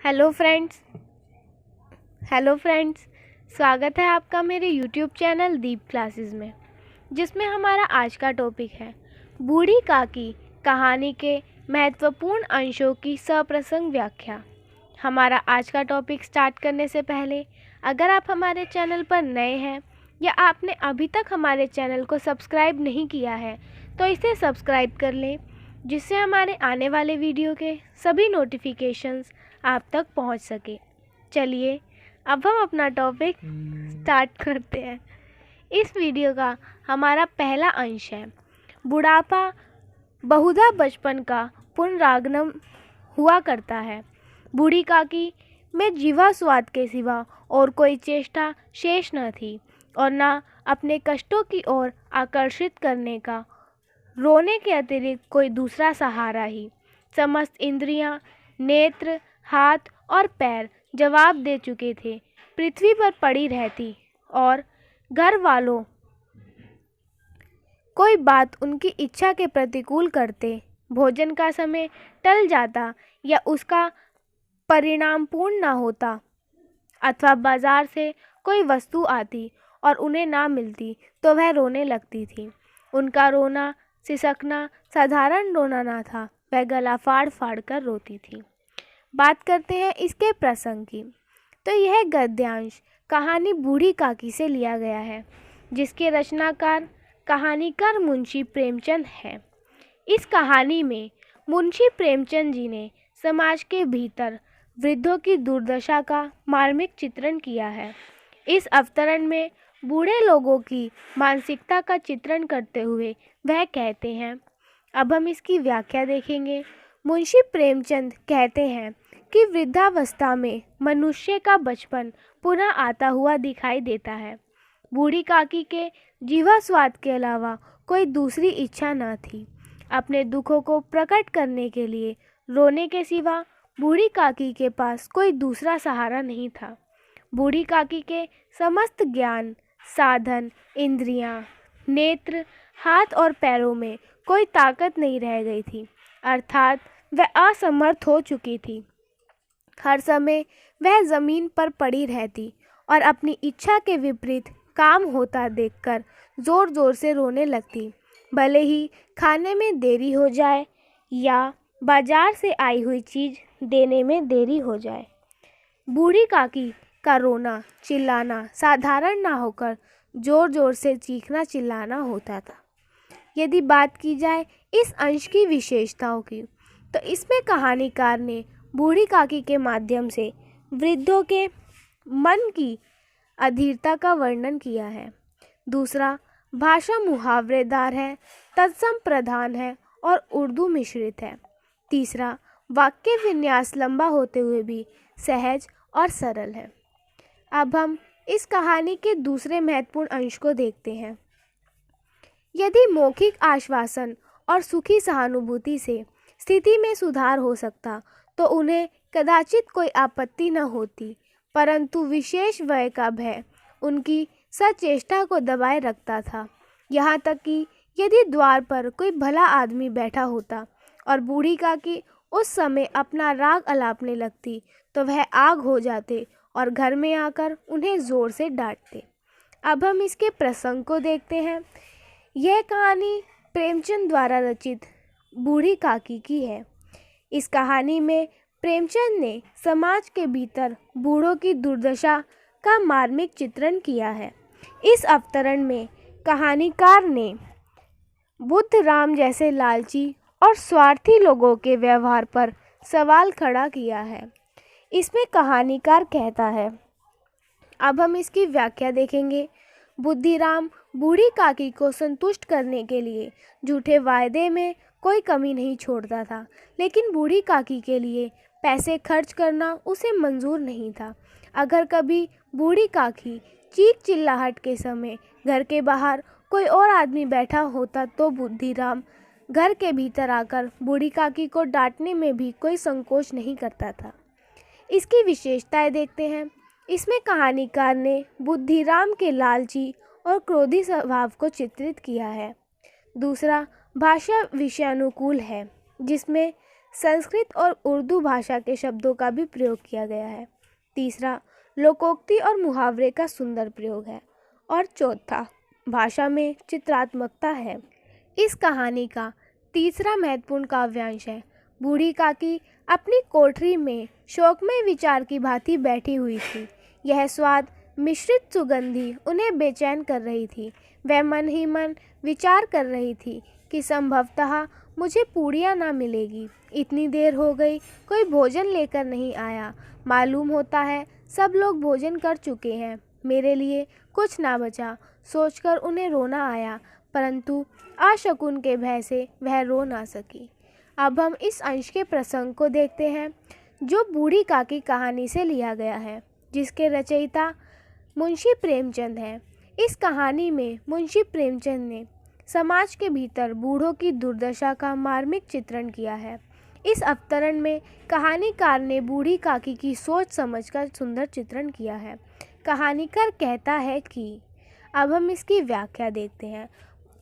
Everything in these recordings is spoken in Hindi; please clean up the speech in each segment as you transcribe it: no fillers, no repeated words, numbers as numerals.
हेलो फ्रेंड्स हेलो फ्रेंड्स स्वागत है आपका मेरे यूट्यूब चैनल दीप क्लासेस में, जिसमें हमारा आज का टॉपिक है बूढ़ी काकी कहानी के महत्वपूर्ण अंशों की सप्रसंग व्याख्या। हमारा आज का टॉपिक स्टार्ट करने से पहले अगर आप हमारे चैनल पर नए हैं या आपने अभी तक हमारे चैनल को सब्सक्राइब नहीं किया है तो इसे सब्सक्राइब कर लें, जिससे हमारे आने वाले वीडियो के सभी नोटिफिकेशंस आप तक पहुंच सके। चलिए अब हम अपना टॉपिक स्टार्ट करते हैं। इस वीडियो का हमारा पहला अंश है बुढ़ापा बहुधा बचपन का पुनरागमन हुआ करता है। बूढ़ी काकी में जीवा स्वाद के सिवा और कोई चेष्टा शेष न थी और न अपने कष्टों की ओर आकर्षित करने का रोने के अतिरिक्त कोई दूसरा सहारा ही। समस्त इंद्रियां, नेत्र, हाथ और पैर जवाब दे चुके थे। पृथ्वी पर पड़ी रहती और घर वालों कोई बात उनकी इच्छा के प्रतिकूल करते, भोजन का समय टल जाता या उसका परिणाम पूर्ण न होता, अथवा बाजार से कोई वस्तु आती और उन्हें ना मिलती तो वह रोने लगती थी। उनका रोना सिसकना साधारण रोना ना था, वह गला फाड़ फाड़ कर रोती थी। बात करते हैं इसके प्रसंग की। तो यह गद्यांश कहानी बूढ़ी काकी से लिया गया है, जिसके रचनाकार कहानीकार मुंशी प्रेमचंद है। इस कहानी में मुंशी प्रेमचंद जी ने समाज के भीतर वृद्धों की दुर्दशा का मार्मिक चित्रण किया है। इस अवतरण में बूढ़े लोगों की मानसिकता का चित्रण करते हुए वह कहते हैं। अब हम इसकी व्याख्या देखेंगे। मुंशी प्रेमचंद कहते हैं कि वृद्धावस्था में मनुष्य का बचपन पुनः आता हुआ दिखाई देता है। बूढ़ी काकी के जीवा स्वाद के अलावा कोई दूसरी इच्छा न थी। अपने दुखों को प्रकट करने के लिए रोने के सिवा बूढ़ी काकी के पास कोई दूसरा सहारा नहीं था। बूढ़ी काकी के समस्त ज्ञान, साधन, इंद्रियां, नेत्र, हाथ और पैरों में कोई ताकत नहीं रह गई थी, अर्थात वह असमर्थ हो चुकी थी। हर समय वह जमीन पर पड़ी रहती और अपनी इच्छा के विपरीत काम होता देखकर जोर जोर से रोने लगती, भले ही खाने में देरी हो जाए या बाजार से आई हुई चीज देने में देरी हो जाए। बूढ़ी काकी का रोना चिल्लाना साधारण ना होकर जोर जोर से चीखना चिल्लाना होता था। यदि बात की जाए इस अंश की विशेषताओं की, तो इसमें कहानीकार ने बूढ़ी काकी के माध्यम से वृद्धों के मन की अधीरता का वर्णन किया है। दूसरा, भाषा मुहावरेदार है, तत्सम प्रधान है और उर्दू मिश्रित है। तीसरा, वाक्य विन्यास लंबा होते हुए भी सहज और सरल है। अब हम इस कहानी के दूसरे महत्वपूर्ण अंश को देखते हैं। यदि मौखिक आश्वासन और सुखी सहानुभूति से स्थिति में सुधार हो सकता तो उन्हें कदाचित कोई आपत्ति न होती, परंतु विशेष व्यय का भय उनकी सचेष्टा को दबाए रखता था। यहाँ तक कि यदि द्वार पर कोई भला आदमी बैठा होता और बूढ़ी काकी उस समय अपना राग अलापने लगती तो वह आग हो जाते और घर में आकर उन्हें जोर से डांटते। अब हम इसके प्रसंग को देखते हैं। यह कहानी प्रेमचंद द्वारा रचित बूढ़ी काकी की है। इस कहानी में प्रेमचंद ने समाज के भीतर बूढ़ों की दुर्दशा का मार्मिक चित्रण किया है। इस अवतरण में कहानीकार ने बुद्ध राम जैसे लालची और स्वार्थी लोगों के व्यवहार पर सवाल खड़ा किया है। इसमें कहानीकार कहता है। अब हम इसकी व्याख्या देखेंगे। बुद्धिराम बूढ़ी काकी को संतुष्ट करने के लिए झूठे वायदे में कोई कमी नहीं छोड़ता था, लेकिन बूढ़ी काकी के लिए पैसे खर्च करना उसे मंजूर नहीं था। अगर कभी बूढ़ी काकी चीख चिल्लाहट के समय घर के बाहर कोई और आदमी बैठा होता तो बुद्धिराम घर के भीतर आकर बूढ़ी काकी को डांटने में भी कोई संकोच नहीं करता था। इसकी विशेषताएं देखते हैं। इसमें कहानीकार ने बुद्धिराम के लालची और क्रोधी स्वभाव को चित्रित किया है। दूसरा, भाषा विषयानुकूल है, जिसमें संस्कृत और उर्दू भाषा के शब्दों का भी प्रयोग किया गया है। तीसरा, लोकोक्ति और मुहावरे का सुंदर प्रयोग है। और चौथा, भाषा में चित्रात्मकता है। इस कहानी का तीसरा महत्वपूर्ण काव्यांश है। बूढ़ी काकी अपनी कोठरी में शोकमय विचार की भांति बैठी हुई थी। यह स्वाद मिश्रित सुगंधी उन्हें बेचैन कर रही थी। वह मन ही मन विचार कर रही थी कि संभवतः मुझे पूड़ियाँ ना मिलेगी। इतनी देर हो गई, कोई भोजन लेकर नहीं आया। मालूम होता है सब लोग भोजन कर चुके हैं, मेरे लिए कुछ ना बचा। सोचकर उन्हें रोना आया, परंतु अशकुन के भय से वह रो ना सकी। अब हम इस अंश के प्रसंग को देखते हैं जो बूढ़ी काकी कहानी से लिया गया है, जिसके रचयिता मुंशी प्रेमचंद हैं। इस कहानी में मुंशी प्रेमचंद ने समाज के भीतर बूढ़ों की दुर्दशा का मार्मिक चित्रण किया है। इस अवतरण में कहानीकार ने बूढ़ी काकी की सोच समझ का सुंदर चित्रण किया है। कहानीकार कहता है कि, अब हम इसकी व्याख्या देखते हैं।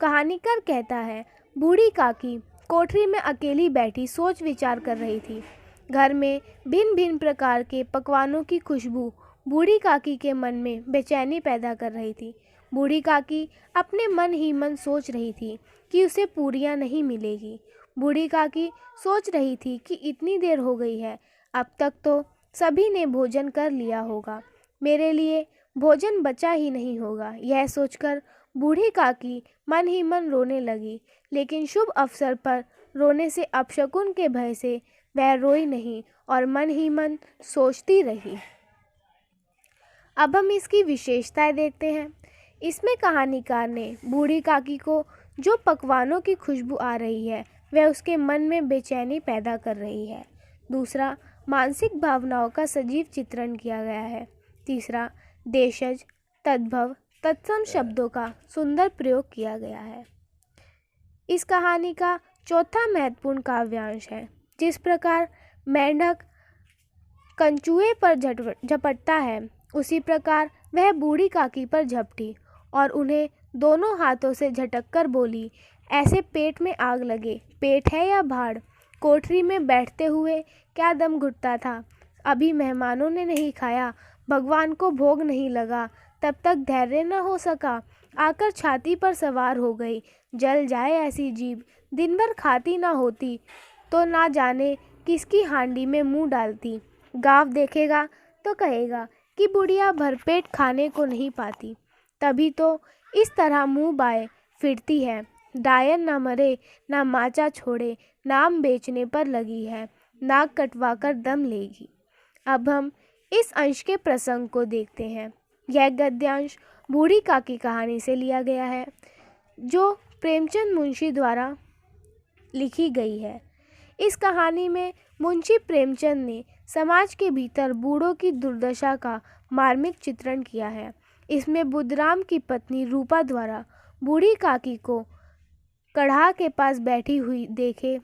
कहानीकार कहता है, बूढ़ी काकी कोठरी में अकेली बैठी सोच विचार कर रही थी। घर में भिन्न भिन्न प्रकार के पकवानों की खुशबू बूढ़ी काकी के मन में बेचैनी पैदा कर रही थी। बूढ़ी काकी अपने मन ही मन सोच रही थी कि उसे पूरियां नहीं मिलेगी। बूढ़ी काकी सोच रही थी कि इतनी देर हो गई है, अब तक तो सभी ने भोजन कर लिया होगा, मेरे लिए भोजन बचा ही नहीं होगा। यह सोचकर बूढ़ी काकी मन ही मन रोने लगी, लेकिन शुभ अवसर पर रोने से अपशकुन के भय से वह रोई नहीं और मन ही मन सोचती रही। अब हम इसकी विशेषताएं देखते हैं। इसमें कहानीकार ने बूढ़ी काकी को जो पकवानों की खुशबू आ रही है वह उसके मन में बेचैनी पैदा कर रही है। दूसरा, मानसिक भावनाओं का सजीव चित्रण किया गया है। तीसरा, देशज, तद्भव, तत्सम शब्दों का सुंदर प्रयोग किया गया है। इस कहानी का चौथा महत्वपूर्ण काव्यांश है। जिस प्रकार मेंढक कंचुए पर झपटता है, उसी प्रकार वह बूढ़ी काकी पर झपटी और उन्हें दोनों हाथों से झटककर बोली, ऐसे पेट में आग लगे, पेट है या भाड़। कोठरी में बैठते हुए क्या दम घुटता था। अभी मेहमानों ने नहीं खाया, भगवान को भोग नहीं लगा, तब तक धैर्य न हो सका, आकर छाती पर सवार हो गई। जल जाए ऐसी जीभ, दिन भर खाती ना होती तो ना जाने किसकी हांडी में मुंह डालती। गाँव देखेगा तो कहेगा कि बुढ़िया भरपेट खाने को नहीं पाती, तभी तो इस तरह मुंह बाए फिरती है। डायन ना मरे ना माचा छोड़े, नाम बेचने पर लगी है, नाक कटवा कर दम लेगी। अब हम इस अंश के प्रसंग को देखते हैं। यह गद्यांश बूढ़ी काकी कहानी से लिया गया है, जो प्रेमचंद मुंशी द्वारा लिखी गई है। इस कहानी में मुंशी प्रेमचंद ने समाज के भीतर बूढ़ों की दुर्दशा का मार्मिक चित्रण किया है। इसमें बुद्धराम की पत्नी रूपा द्वारा बूढ़ी काकी को कढ़ा के पास बैठी हुई देखे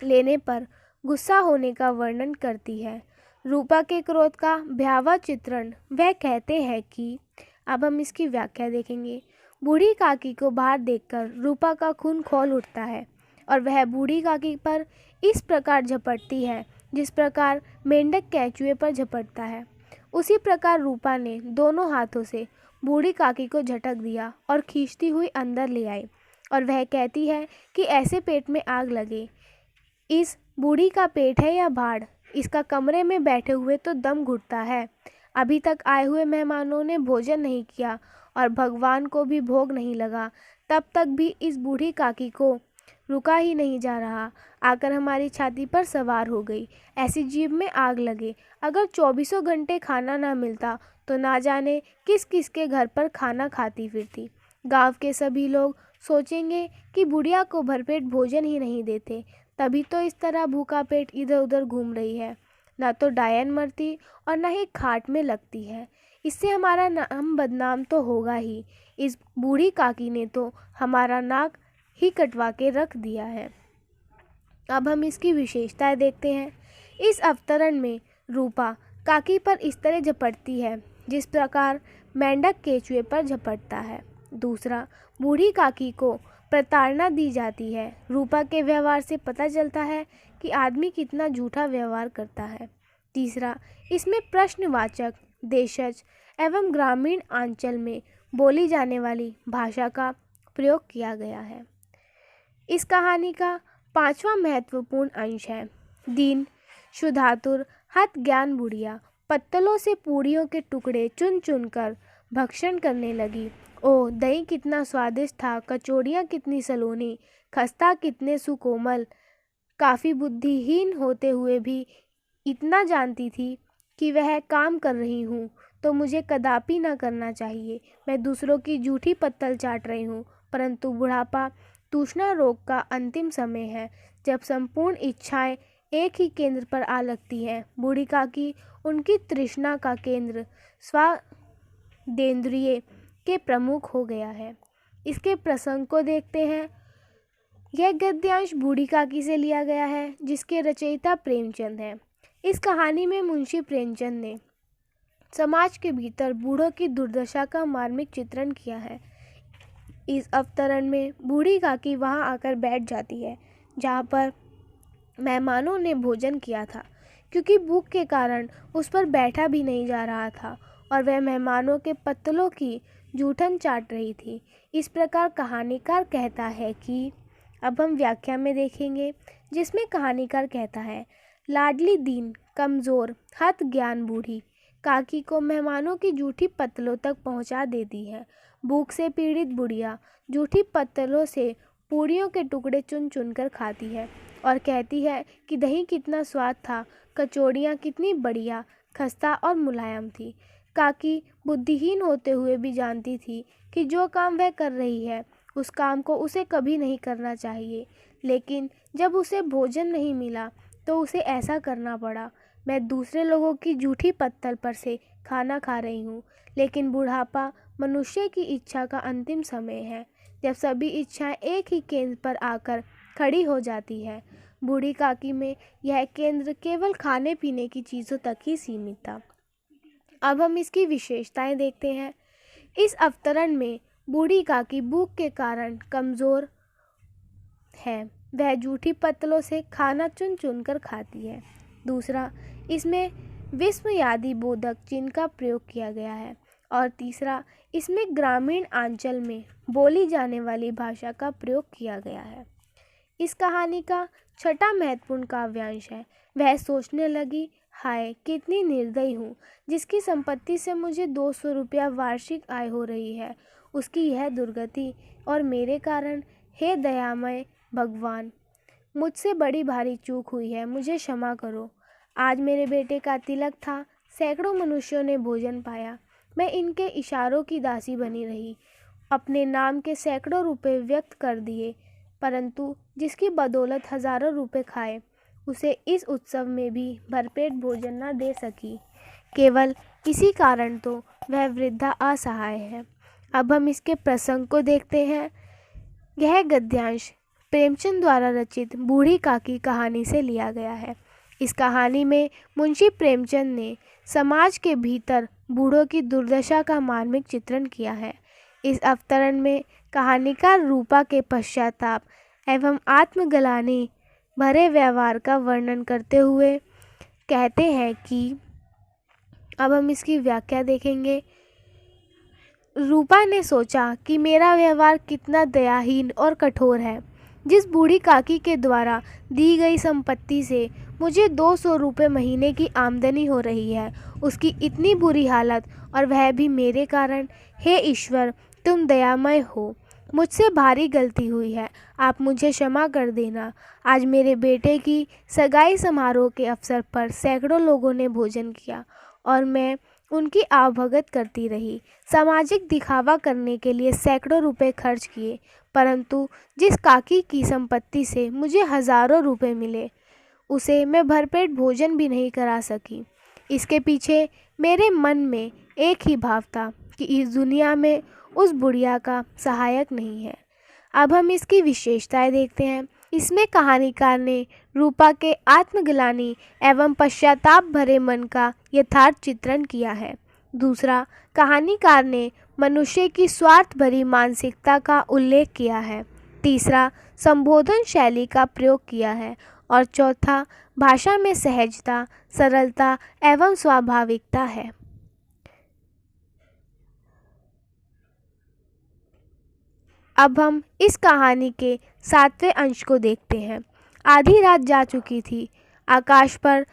लेने पर गुस्सा होने का वर्णन करती है। रूपा के क्रोध का भयावह चित्रण वह कहते हैं कि, अब हम इसकी व्याख्या देखेंगे। बूढ़ी काकी को बाहर देखकर रूपा का खून खौल उठता है और वह बूढ़ी काकी पर इस प्रकार झपटती है जिस प्रकार मेंढक केंचुए पर झपटता है। उसी प्रकार रूपा ने दोनों हाथों से बूढ़ी काकी को झटक दिया और खींचती हुई अंदर ले आई और वह कहती है कि ऐसे पेट में आग लगे। इस बूढ़ी का पेट है या भाड़, इसका कमरे में बैठे हुए तो दम घुटता है। अभी तक आए हुए मेहमानों ने भोजन नहीं किया और भगवान को भी भोग नहीं लगा, तब तक भी इस बूढ़ी काकी को रुका ही नहीं जा रहा, आकर हमारी छाती पर सवार हो गई। ऐसी जीभ में आग लगे, अगर 24 घंटे खाना ना मिलता तो ना जाने किस किस के घर पर खाना खाती फिरती। गांव के सभी लोग सोचेंगे कि बुढ़िया को भरपेट भोजन ही नहीं देते, तभी तो इस तरह भूखा पेट इधर उधर घूम रही है। ना तो डायन मरती और ना ही खाट में लगती है। इससे हमारा नाम बदनाम तो होगा ही। इस बूढ़ी काकी ने तो हमारा नाक ही कटवा के रख दिया है। अब हम इसकी विशेषताएं देखते हैं। इस अवतरण में रूपा काकी पर इस तरह झपटती है जिस प्रकार मेंढक केंचुए पर झपटता है। दूसरा, बूढ़ी काकी को प्रताड़ना दी जाती है। रूपा के व्यवहार से पता चलता है कि कि आदमी कितना झूठा व्यवहार करता है। तीसरा, इसमें प्रश्नवाचक, देशज एवं ग्रामीण अंचल में बोली जाने वाली भाषा का प्रयोग किया गया है। इस कहानी का पांचवा महत्वपूर्ण अंश है दीन शुद्धातुर हत ज्ञान बुढ़िया पत्तलों से पूड़ियों के टुकड़े चुन चुन कर भक्षण करने लगी। ओह, दही कितना स्वादिष्ट था, कचौड़ियाँ कितनी सलोनी, खस्ता कितने सुकोमल। काफ़ी बुद्धिहीन होते हुए भी इतना जानती थी कि वह काम कर रही हूँ तो मुझे कदापि ना करना चाहिए। मैं दूसरों की झूठी पत्तल चाट रही हूँ, परंतु बुढ़ापा तूष्णा रोग का अंतिम समय है, जब संपूर्ण इच्छाएं एक ही केंद्र पर आ लगती हैं। बूढ़ी काकी उनकी तृष्णा का केंद्र स्वादेंद्रिय के प्रमुख हो गया है। इसके प्रसंग को देखते हैं। यह गद्यांश बूढ़ी काकी से लिया गया है, जिसके रचयिता प्रेमचंद हैं। इस कहानी में मुंशी प्रेमचंद ने समाज के भीतर बूढ़ों की दुर्दशा का मार्मिक चित्रण किया है। इस अवतरण में बूढ़ी काकी वहां आकर बैठ जाती है जहां पर मेहमानों ने भोजन किया था, क्योंकि भूख के कारण उस पर बैठा भी नहीं जा रहा था और वह मेहमानों के पत्तलों की जूठन चाट रही थी। इस प्रकार कहानीकार कहता है कि अब हम व्याख्या में देखेंगे, जिसमें कहानीकार कहता है, लाडली दीन कमज़ोर हत ज्ञान बूढ़ी काकी को मेहमानों की जूठी पत्तलों तक पहुंचा देती है। भूख से पीड़ित बुढ़िया जूठी पत्तलों से पूड़ियों के टुकड़े चुन चुन कर खाती है और कहती है कि दही कितना स्वाद था, कचौड़ियाँ कितनी बढ़िया, खस्ता और मुलायम थी। काकी बुद्धिहीन होते हुए भी जानती थी कि जो काम वह कर रही है उस काम को उसे कभी नहीं करना चाहिए, लेकिन जब उसे भोजन नहीं मिला तो उसे ऐसा करना पड़ा। मैं दूसरे लोगों की जूठी पत्तल पर से खाना खा रही हूँ, लेकिन बुढ़ापा मनुष्य की इच्छा का अंतिम समय है, जब सभी इच्छाएं एक ही केंद्र पर आकर खड़ी हो जाती है। बूढ़ी काकी में यह केंद्र केवल खाने पीने की चीज़ों तक ही सीमित था। अब हम इसकी विशेषताएं देखते हैं। इस अवतरण में बूढ़ी काकी भूख के कारण कमज़ोर है, वह जूठी पत्तलों से खाना चुन चुन कर खाती है। दूसरा, इसमें विस्मयादि बोधक चिन्ह का प्रयोग किया गया है। और तीसरा, इसमें ग्रामीण अंचल में बोली जाने वाली भाषा का प्रयोग किया गया है। इस कहानी का छठा महत्वपूर्ण काव्यांश है, वह सोचने लगी, हाय कितनी निर्दयी हूँ, जिसकी संपत्ति से मुझे 200 रुपया वार्षिक आय हो रही है, उसकी यह दुर्गति और मेरे कारण। हे दयामय भगवान, मुझसे बड़ी भारी चूक हुई है, मुझे क्षमा करो। आज मेरे बेटे का तिलक था, सैकड़ों मनुष्यों ने भोजन पाया, मैं इनके इशारों की दासी बनी रही, अपने नाम के सैकड़ों रुपए व्यक्त कर दिए, परंतु जिसकी बदौलत हजारों रुपए खाए, उसे इस उत्सव में भी भरपेट भोजन न दे सकी। केवल इसी कारण तो वह वृद्धा असहाय है। अब हम इसके प्रसंग को देखते हैं। यह गद्यांश प्रेमचंद द्वारा रचित बूढ़ी काकी कहानी से लिया गया है। इस कहानी में मुंशी प्रेमचंद ने समाज के भीतर बूढ़ों की दुर्दशा का मार्मिक चित्रण किया है। इस अवतरण में कहानीकार रूपा के पश्चाताप एवं आत्मग्लानि भरे व्यवहार का वर्णन करते हुए कहते हैं कि अब हम इसकी व्याख्या देखेंगे। रूपा ने सोचा कि मेरा व्यवहार कितना दयाहीन और कठोर है। जिस बूढ़ी काकी के द्वारा दी गई संपत्ति से मुझे 200 रुपये महीने की आमदनी हो रही है, उसकी इतनी बुरी हालत, और वह भी मेरे कारण। हे ईश्वर, तुम दयामय हो, मुझसे भारी गलती हुई है, आप मुझे क्षमा कर देना। आज मेरे बेटे की सगाई समारोह के अवसर पर सैकड़ों लोगों ने भोजन किया और मैं उनकी आवभगत करती रही। सामाजिक दिखावा करने के लिए सैकड़ों रुपए खर्च किए, परंतु जिस काकी की संपत्ति से मुझे हजारों रुपए मिले, उसे मैं भरपेट भोजन भी नहीं करा सकी। इसके पीछे मेरे मन में एक ही भाव था कि इस दुनिया में उस बुढ़िया का सहायक नहीं है। अब हम इसकी विशेषताएं देखते हैं। इसमें कहानीकार ने रूपा के आत्मग्लानि एवं पश्चाताप भरे मन का यथार्थ चित्रण किया है। दूसरा, कहानीकार ने मनुष्य की स्वार्थ भरी मानसिकता का उल्लेख किया है। तीसरा, संबोधन शैली का प्रयोग किया है। और चौथा भाषा में सहजता, सरलता एवं स्वाभाविकता है। अब हम इस कहानी के 7वें अंश को देखते हैं। आधी रात जा चुकी थी। आकाश पर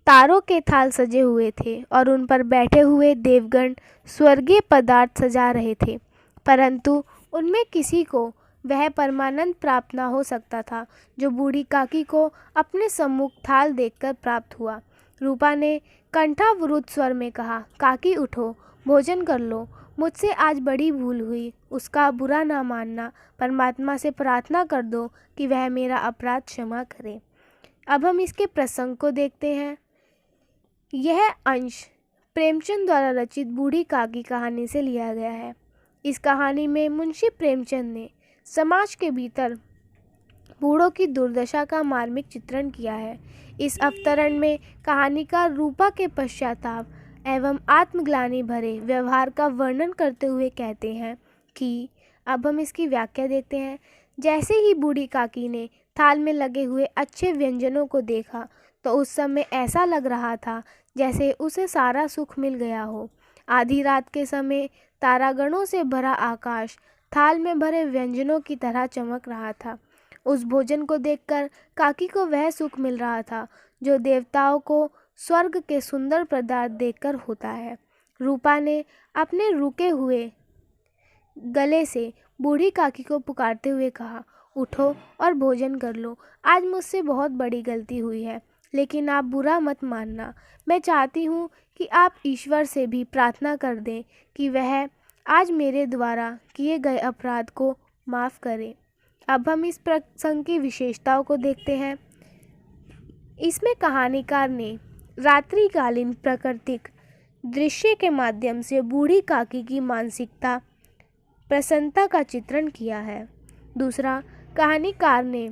तारों के थाल सजे हुए थे और उन पर बैठे हुए देवगण स्वर्गीय पदार्थ सजा रहे थे, परंतु उनमें किसी को वह परमानंद प्राप्त न हो सकता था जो बूढ़ी काकी को अपने सम्मुख थाल देखकर प्राप्त हुआ। रूपा ने कंठावरुद्ध स्वर में कहा, काकी उठो, भोजन कर लो। मुझसे आज बड़ी भूल हुई, उसका बुरा ना मानना। परमात्मा से प्रार्थना कर दो कि वह मेरा अपराध क्षमा करे। अब हम इसके प्रसंग को देखते हैं। यह अंश प्रेमचंद द्वारा रचित बूढ़ी काकी कहानी से लिया गया है। इस कहानी में मुंशी प्रेमचंद ने समाज के भीतर बूढ़ों की दुर्दशा का मार्मिक चित्रण किया है। इस अवतरण में कहानीकार रूपा के पश्चाताप एवं आत्मग्लानि भरे व्यवहार का वर्णन करते हुए कहते हैं कि अब हम इसकी व्याख्या देखते हैं। जैसे ही बूढ़ी काकी ने थाल में लगे हुए अच्छे व्यंजनों को देखा तो उस समय ऐसा लग रहा था जैसे उसे सारा सुख मिल गया हो। आधी रात के समय तारागणों से भरा आकाश थाल में भरे व्यंजनों की तरह चमक रहा था। उस भोजन को देखकर काकी को वह सुख मिल रहा था जो देवताओं को स्वर्ग के सुंदर पदार्थ देखकर होता है। रूपा ने अपने रुके हुए गले से बूढ़ी काकी को पुकारते हुए कहा, उठो और भोजन कर लो। आज मुझसे बहुत बड़ी गलती हुई है, लेकिन आप बुरा मत मानना। मैं चाहती हूँ कि आप ईश्वर से भी प्रार्थना कर दें कि वह आज मेरे द्वारा किए गए अपराध को माफ़ करें। अब हम इस प्रसंग की विशेषताओं को देखते हैं। इसमें कहानीकार ने रात्रिकालीन प्राकृतिक दृश्य के माध्यम से बूढ़ी काकी की मानसिकता प्रसन्नता का चित्रण किया है। दूसरा, कहानीकार ने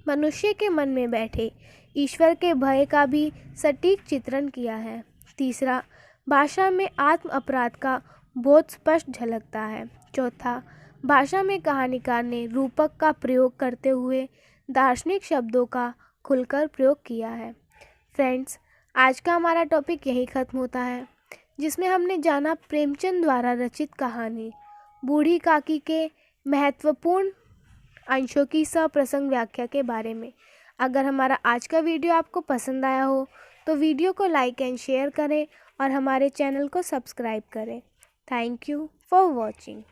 मनुष्य के मन में बैठे ईश्वर के भय का भी सटीक चित्रण किया है। तीसरा, भाषा में आत्म अपराध का बहुत स्पष्ट झलकता है। चौथा, भाषा में कहानीकार ने रूपक का प्रयोग करते हुए दार्शनिक शब्दों का खुलकर प्रयोग किया है। फ्रेंड्स, आज का हमारा टॉपिक यही ख़त्म होता है, जिसमें हमने जाना प्रेमचंद द्वारा रचित कहानी बूढ़ी काकी के महत्वपूर्ण अंशों की सप्रसंग व्याख्या के बारे में। अगर हमारा आज का वीडियो आपको पसंद आया हो तो वीडियो को लाइक एंड शेयर करें और हमारे चैनल को सब्सक्राइब करें। Thank you for watching.